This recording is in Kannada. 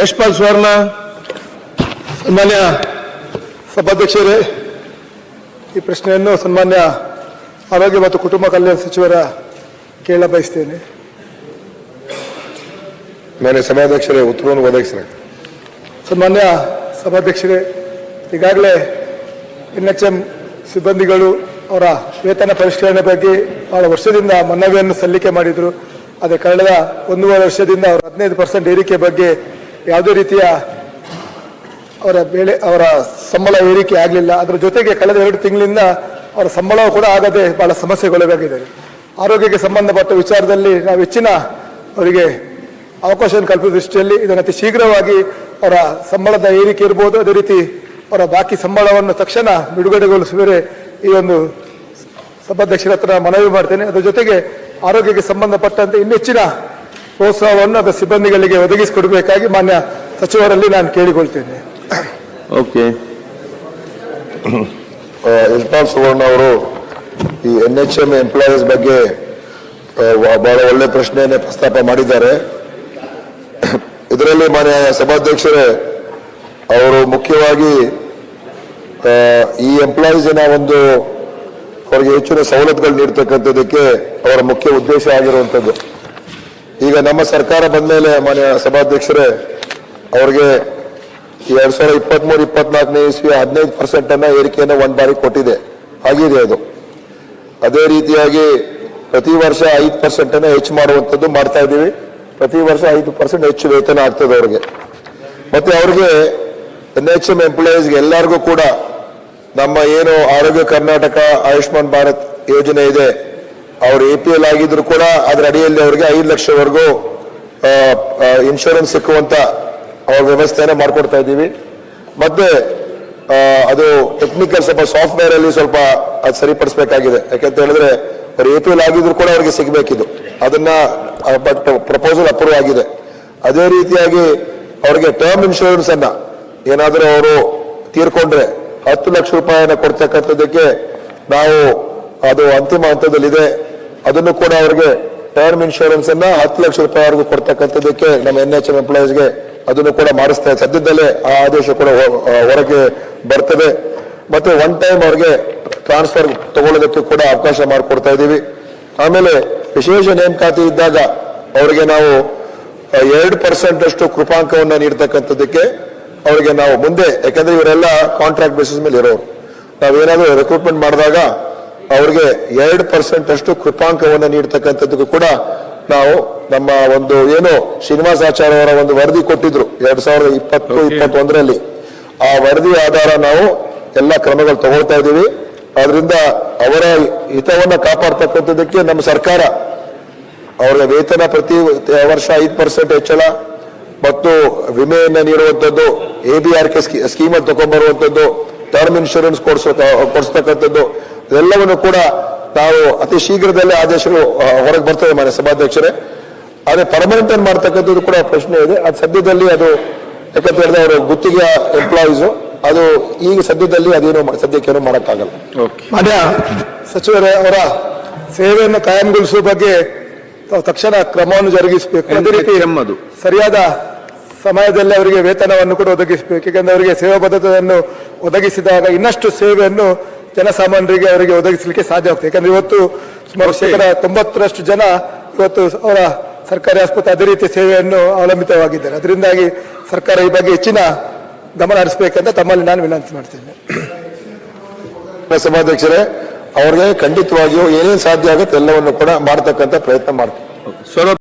ಯಶ್ಪಾಲ್ ಸುವರ್ಣ. ಸನ್ಮಾನ್ಯ ಸಭಾಧ್ಯಕ್ಷರೇ, ಈ ಪ್ರಶ್ನೆಯನ್ನು ಸನ್ಮಾನ್ಯ ಆರೋಗ್ಯ ಮತ್ತು ಕುಟುಂಬ ಕಲ್ಯಾಣ ಸಚಿವರ ಕೇಳ ಬಯಸ್ತೇನೆ. ಮಾನ್ಯ ಸಭಾಧ್ಯಕ್ಷರೇ, ಉತ್ತರವನ್ನು ಒದಗಿಸಿರಿ. ಸನ್ಮಾನ್ಯ ಸಭಾಧ್ಯಕ್ಷರೇ, ಈಗಾಗಲೇ NHM ಸಿಬ್ಬಂದಿಗಳು ಅವರ ವೇತನ ಪರಿಷ್ಕರಣೆ ಬಗ್ಗೆ ಬಹಳ ವರ್ಷದಿಂದ ಮನವಿಯನ್ನು ಸಲ್ಲಿಕೆ ಮಾಡಿದರು. ಅದೇ ಕಳೆದ 1.5 ವರ್ಷದಿಂದ ಅವರ 15% ಏರಿಕೆ ಬಗ್ಗೆ ಯಾವುದೇ ರೀತಿಯ ಅವರ ಸಂಬಳ ಏರಿಕೆ ಆಗಲಿಲ್ಲ. ಅದರ ಜೊತೆಗೆ ಕಳೆದ 2 ತಿಂಗಳಿಂದ ಅವರ ಸಂಬಳವೂ ಕೂಡ ಆಗದೆ ಬಹಳ ಸಮಸ್ಯೆಗೊಳಗಾಗಿದ್ದಾರೆ. ಆರೋಗ್ಯಕ್ಕೆ ಸಂಬಂಧಪಟ್ಟ ವಿಚಾರದಲ್ಲಿ ನಾವು ಹೆಚ್ಚಿನ ಅವರಿಗೆ ಅವಕಾಶವನ್ನು ಕಲ್ಪಿಸುವ ದೃಷ್ಟಿಯಲ್ಲಿ ಇದನ್ನು ಅತಿ ಶೀಘ್ರವಾಗಿ ಅವರ ಸಂಬಳದ ಏರಿಕೆ ಇರ್ಬೋದು, ಅದೇ ರೀತಿ ಅವರ ಬಾಕಿ ಸಂಬಳವನ್ನು ತಕ್ಷಣ ಬಿಡುಗಡೆಗೊಳಿಸುವರೆ ಈ ಒಂದು ಸಭಾಧ್ಯಕ್ಷರ ಹತ್ರ ಮನವಿ ಮಾಡ್ತೇನೆ. ಅದರ ಜೊತೆಗೆ ಆರೋಗ್ಯಕ್ಕೆ ಸಂಬಂಧಪಟ್ಟಂತೆ ಇನ್ನೆಚ್ಚಿನ ಪ್ರೋತ್ಸಾಹವನ್ನು ಅದರ ಸಿಬ್ಬಂದಿಗಳಿಗೆ ಒದಗಿಸಿಕೊಡಬೇಕಾಗಿ ಮಾನ್ಯ ಸಚಿವರಲ್ಲಿ ನಾನು ಕೇಳಿಕೊಳ್ತೇನೆ. ಓಕೆ. ಯಶ್ಪಾಲ್ ಸುವರ್ಣ ಅವರು ಈ NHM ಎಂಪ್ಲಾಯೀಸ್ ಬಗ್ಗೆ ಬಹಳ ಒಳ್ಳೆ ಪ್ರಶ್ನೆಯನ್ನೇ ಪ್ರಸ್ತಾಪ ಮಾಡಿದ್ದಾರೆ. ಇದರಲ್ಲಿ ಮಾನ್ಯ ಸಭಾಧ್ಯಕ್ಷರೇ, ಅವರು ಮುಖ್ಯವಾಗಿ ಈ ಎಂಪ್ಲಾಯೀಸಿನ ಒಂದು ಅವರಿಗೆ ಹೆಚ್ಚಿನ ಸವಲತ್ತುಗಳು ನೀಡ್ತಕ್ಕಂಥದ್ದಕ್ಕೆ ಅವರ ಮುಖ್ಯ ಉದ್ದೇಶ ಆಗಿರುವಂಥದ್ದು. ಈಗ ನಮ್ಮ ಸರ್ಕಾರ ಬಂದ ಮೇಲೆ ಮಾನ್ಯ ಸಭಾಧ್ಯಕ್ಷರೇ, ಅವರಿಗೆ 2023-24ನೇ ಇಸ್ವಿಯ 15% ಏರಿಕೆಯನ್ನು ಒಂದು ಬಾರಿ ಕೊಟ್ಟಿದೆ, ಆಗಿದೆ ಅದು. ಅದೇ ರೀತಿಯಾಗಿ ಪ್ರತಿ ವರ್ಷ 5% ಹೆಚ್ಚು ಮಾಡುವಂಥದ್ದು ಮಾಡ್ತಾ ಇದ್ದೀವಿ. ಪ್ರತಿ ವರ್ಷ 5% ಹೆಚ್ಚು ವೇತನ ಆಗ್ತದೆ ಅವ್ರಿಗೆ. ಮತ್ತೆ ಅವ್ರಿಗೆ NHM ಎಂಪ್ಲಾಯೀಸ್ಗೆ ಎಲ್ಲರಿಗೂ ಕೂಡ ನಮ್ಮ ಏನು ಆರೋಗ್ಯ ಕರ್ನಾಟಕ ಆಯುಷ್ಮಾನ್ ಭಾರತ್ ಯೋಜನೆ ಇದೆ, ಅವರು APL ಆಗಿದ್ರು ಕೂಡ ಅದರ ಅಡಿಯಲ್ಲಿ ಅವರಿಗೆ 5 ಲಕ್ಷವರೆಗೂ ಇನ್ಶೂರೆನ್ಸ್ ಸಿಕ್ಕುವಂತ ಅವ್ರ ವ್ಯವಸ್ಥೆಯನ್ನು ಮಾಡ್ಕೊಡ್ತಾ ಇದ್ದೀವಿ. ಮತ್ತೆ ಅದು ಟೆಕ್ನಿಕಲ್ ಸ್ವಲ್ಪ ಸಾಫ್ಟ್ವೇರ್ ಅಲ್ಲಿ ಸ್ವಲ್ಪ ಅದು ಸರಿಪಡಿಸಬೇಕಾಗಿದೆ. ಯಾಕಂತ ಹೇಳಿದ್ರೆ ಅವ್ರು APL ಆಗಿದ್ರು ಕೂಡ ಅವರಿಗೆ ಸಿಗಬೇಕಿದ್ದು, ಅದನ್ನ ಬಟ್ ಪ್ರಪೋಸಲ್ ಅಪ್ರೂವ್ ಆಗಿದೆ. ಅದೇ ರೀತಿಯಾಗಿ ಅವರಿಗೆ ಟರ್ಮ್ ಇನ್ಶೂರೆನ್ಸ್ ಅನ್ನ ಏನಾದರೂ ಅವರು ತೀರ್ಕೊಂಡ್ರೆ 10 ಲಕ್ಷ ರೂಪಾಯಿನ ಕೊಡ್ತಕ್ಕಂಥದ್ದಕ್ಕೆ ನಾವು ಅದು ಅಂತಿಮ ಹಂತದಲ್ಲಿದೆ. ಅದನ್ನು ಕೂಡ ಅವರಿಗೆ ಟರ್ಮ್ ಇನ್ಶೂರೆನ್ಸ್ ಅನ್ನ 10 ಲಕ್ಷ ರೂಪಾಯಿವರೆಗೂ ಕೊಡ್ತಕ್ಕಂಥದ್ದಕ್ಕೆ ನಮ್ಮ NHM ಎಂಪ್ಲಾಯೀಸ್ಗೆ ಅದನ್ನು ಕೂಡ ಮಾಡಿಸ್ತಾ ಸದ್ಯದಲ್ಲೇ ಆ ಆದೇಶ ಕೂಡ ಹೊರಗೆ ಬರ್ತದೆ. ಮತ್ತೆ 1 ಟೈಮ್ ಅವ್ರಿಗೆ ಟ್ರಾನ್ಸ್ಫರ್ ತಗೊಳ್ಳೋದಕ್ಕೆ ಕೂಡ ಅವಕಾಶ ಮಾಡಿಕೊಡ್ತಾ ಇದ್ದೀವಿ. ಆಮೇಲೆ ವಿಶೇಷ ನೇಮಕಾತಿ ಇದ್ದಾಗ ಅವರಿಗೆ ನಾವು 2% ಅಷ್ಟು ಕೃಪಾಂಕವನ್ನು ನೀಡ್ತಕ್ಕಂಥದ್ದಕ್ಕೆ ಅವರಿಗೆ ನಾವು ಮುಂದೆ, ಯಾಕಂದ್ರೆ ಇವರೆಲ್ಲ ಕಾಂಟ್ರಾಕ್ಟ್ ಬೇಸಿಸ್ ಮೇಲೆ ಇರೋರು, ನಾವೇನಾದ್ರೂ ರಿಕ್ರೂಟ್ಮೆಂಟ್ ಮಾಡಿದಾಗ ಅವ್ರಿಗೆ 2% ಅಷ್ಟು ಕೃಪಾಂಕವನ್ನು ನೀಡ್ತಕ್ಕಂಥದ್ದಕ್ಕೂ ಕೂಡ ನಾವು ನಮ್ಮ ಒಂದು ಏನು ಶ್ರೀನಿವಾಸಾಚಾರ್ಯ ಅವರ ಒಂದು ವರದಿ ಕೊಟ್ಟಿದ್ರು 2020-21ರಲ್ಲಿ, ಆ ವರದಿ ಆಧಾರ ನಾವು ಎಲ್ಲ ಕ್ರಮಗಳು ತಗೊಳ್ತಾ ಇದ್ದೀವಿ. ಆದ್ರಿಂದ ಅವರ ಹಿತವನ್ನ ಕಾಪಾಡ್ತಕ್ಕಂಥದ್ದಕ್ಕೆ ನಮ್ಮ ಸರ್ಕಾರ ಅವರ ವೇತನ ಪ್ರತಿ ವರ್ಷ 5% ಹೆಚ್ಚಳ ಮತ್ತು ವಿಮೆಯನ್ನು ನೀಡುವಂಥದ್ದು, ABRK ಸ್ಕೀಮಲ್ಲಿ ತಗೊಂಡ್ಬರುವಂಥದ್ದು, ಟರ್ಮ್ ಇನ್ಶೂರೆನ್ಸ್ ಕೊಡಿಸ್ತಕ್ಕಂಥದ್ದು, ಇದೆಲ್ಲವನ್ನು ಕೂಡ ನಾವು ಅತಿ ಶೀಘ್ರದಲ್ಲೇ ಆದೇಶಗಳು ಹೊರಗೆ ಬರ್ತದೆ ಮಾನ್ಯ ಸಭಾಧ್ಯಕ್ಷರೇ. ಅದೇ ಪರ್ಮನೆಂಟ್ ಅನ್ನು ಮಾಡ್ತಕ್ಕಂಥದ್ದು ಕೂಡ ಪ್ರಶ್ನೆ ಇದೆ. ಅದು ಸದ್ಯದಲ್ಲಿ ಅದು ಯಾಕಂತ ಹೇಳಿದ್ರೆ ಅವರು ಗುತ್ತಿಗೆ ಎಂಪ್ಲಾಯೀಸು, ಅದು ಈಗ ಸದ್ಯದಲ್ಲಿ ಅದೇನು ಸದ್ಯಕ್ಕೇನು ಮಾಡೋಕ್ಕಾಗಲ್ಲ. ಮಾನ್ಯ ಸಚಿವರೇ, ಅವರ ಸೇವೆಯನ್ನು ಕಾಯಂಗೊಳಿಸುವ ಬಗ್ಗೆ ತಕ್ಷಣ ಕ್ರಮವನ್ನು ಜರುಗಿಸಬೇಕು. ಅದೇ ರೀತಿ ಸರಿಯಾದ ಸಮಯದಲ್ಲಿ ಅವರಿಗೆ ವೇತನವನ್ನು ಕೂಡ ಒದಗಿಸಬೇಕು. ಯಾಕಂದ್ರೆ ಅವರಿಗೆ ಸೇವಾ ಭದ್ರತೆಯನ್ನು ಒದಗಿಸಿದಾಗ ಇನ್ನಷ್ಟು ಸೇವೆಯನ್ನು ಜನಸಾಮಾನ್ಯರಿಗೆ ಅವರಿಗೆ ಒದಗಿಸಲಿಕ್ಕೆ ಸಾಧ್ಯ ಆಗ್ತದೆ. ಯಾಕಂದ್ರೆ ಇವತ್ತು ಸುಮಾರು 90% ಜನ ಇವತ್ತು ಅವರ ಸರ್ಕಾರಿ ಆಸ್ಪತ್ರೆ ಅದೇ ರೀತಿಯ ಸೇವೆಯನ್ನು ಅವಲಂಬಿತವಾಗಿದ್ದಾರೆ. ಅದರಿಂದಾಗಿ ಸರ್ಕಾರ ಈ ಬಗ್ಗೆ ಹೆಚ್ಚಿನ ಗಮನ ಹರಿಸಬೇಕಂತ ತಮ್ಮಲ್ಲಿ ನಾನು ವಿನಂತಿ ಮಾಡ್ತೇನೆ. ಸಭಾಧ್ಯಕ್ಷರೇ, ಅವ್ರಿಗೆ ಖಂಡಿತವಾಗಿಯೂ ಏನೇನು ಸಾಧ್ಯ ಆಗುತ್ತೆ ಎಲ್ಲವನ್ನು ಕೂಡ ಮಾಡತಕ್ಕಂಥ ಪ್ರಯತ್ನ ಮಾಡ್ತೀವಿ.